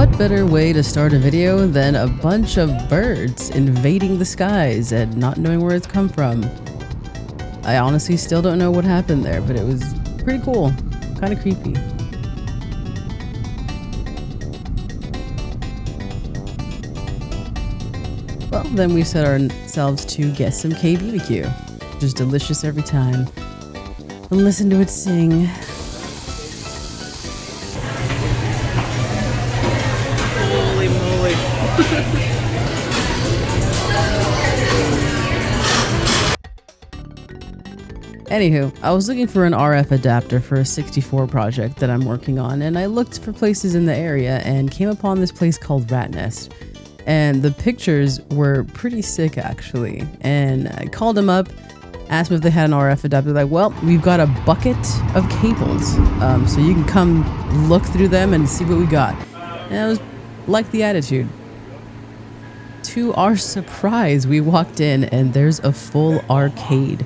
what better way to start a video than a bunch of birds invading the skies and not knowing where it's come from? I honestly still don't know what happened there, but it was pretty cool, kind of creepy. Well, then we set ourselves to get some KBBQ. Just delicious every time. And listen to it sing. Holy moly. Anywho, I was looking for an RF adapter for a 64 project that I'm working on, and I looked for places in the area and came upon this place called Rat Nest. And the pictures were pretty sick, actually. And I called them up, asked them if they had an RF adapter. They're like, well, we've got a bucket of cables, so you can come look through them and see what we got. And I was like the attitude. To our surprise, we walked in and there's a full arcade,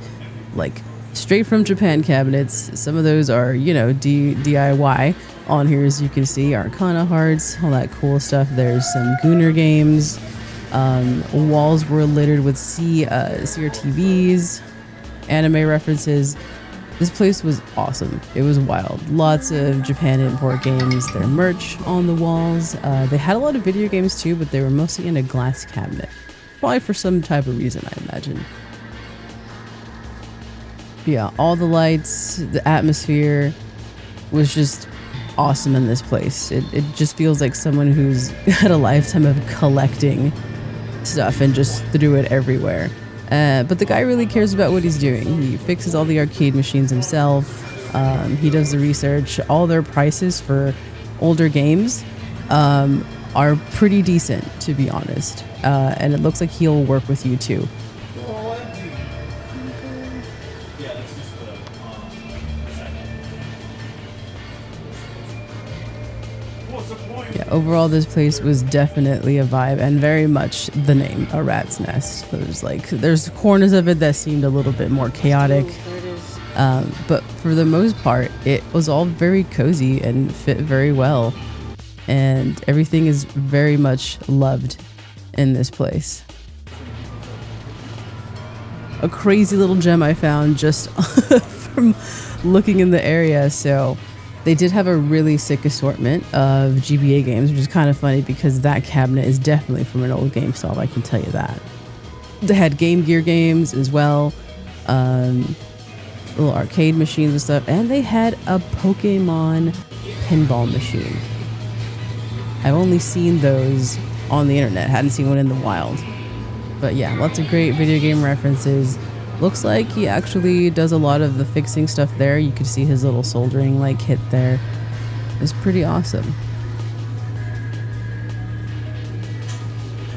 like straight from Japan cabinets. Some of those are, you know, DIY. On here, as you can see, Arcana hearts, all that cool stuff. There's some Gooner games. Walls were littered with CRTVs, anime references. This place was awesome. It was wild. Lots of Japan import games. Their merch on the walls. They had a lot of video games too, but they were mostly in a glass cabinet. Probably for some type of reason, I imagine. But yeah, all the lights, the atmosphere was just awesome in this place. It just feels like someone who's had a lifetime of collecting stuff and just threw it everywhere. But the guy really cares about what he's doing. He fixes all the arcade machines himself. He does the research. All their prices for older games are pretty decent, to be honest. And it looks like he'll work with you too. Yeah, overall this place was definitely a vibe and very much the name, a rat's nest. There's corners of it that seemed a little bit more chaotic. But for the most part, it was all very cozy and fit very well. And everything is very much loved in this place. A crazy little gem I found just from looking in the area. So they did have a really sick assortment of GBA games, which is kind of funny because that cabinet is definitely from an old GameStop, I can tell you that. They had Game Gear games as well, little arcade machines and stuff, and they had a Pokemon pinball machine. I've only seen those on the internet, hadn't seen one in the wild. But yeah, lots of great video game references. Looks like he actually does a lot of the fixing stuff there. You could see his little soldering like hit there. It's pretty awesome.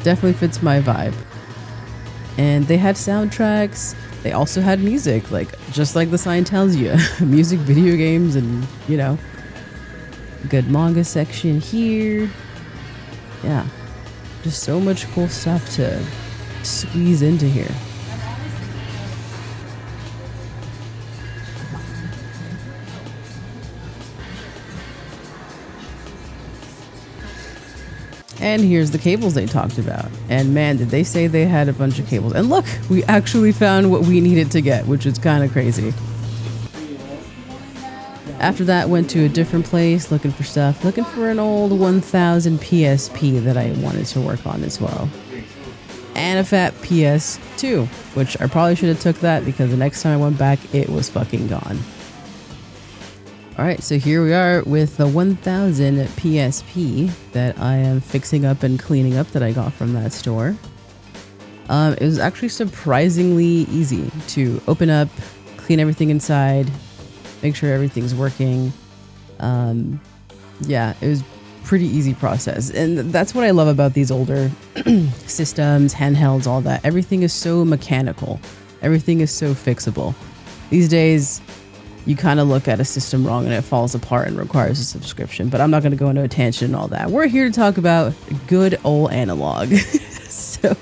Definitely fits my vibe. And they had soundtracks. They also had music, like just like the sign tells you. Music, video games, and you know, good manga section here. Yeah, just so much cool stuff to squeeze into here. And here's the cables they talked about. And man, did they say they had a bunch of cables. And look, we actually found what we needed to get, which is kind of crazy. After that, went to a different place, looking for stuff. Looking for an old 1000 PSP that I wanted to work on as well. And a fat PS2, which I probably should have took that because the next time I went back, it was fucking gone. Alright, so here we are with the 1000 PSP that I am fixing up and cleaning up that I got from that store. It was actually surprisingly easy to open up, clean everything inside, make sure everything's working. Yeah, it was pretty easy process. And that's what I love about these older systems, handhelds, all that. Everything is so mechanical. Everything is so fixable. These days, you kind of look at a system wrong and it falls apart and requires a subscription. But I'm not going to go into a tangent and all that. We're here to talk about good old analog. So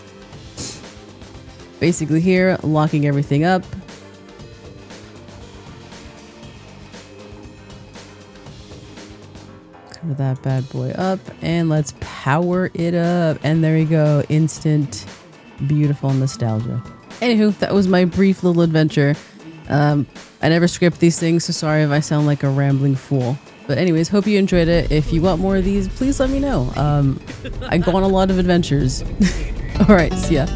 basically here, locking everything up. Cover that bad boy up and let's power it up. And there we go. Instant beautiful nostalgia. Anywho, that was my brief little adventure. I never script these things, so sorry if I sound like a rambling fool. But anyways, hope you enjoyed it. If you want more of these, please let me know. I go on a lot of adventures. All right, see ya.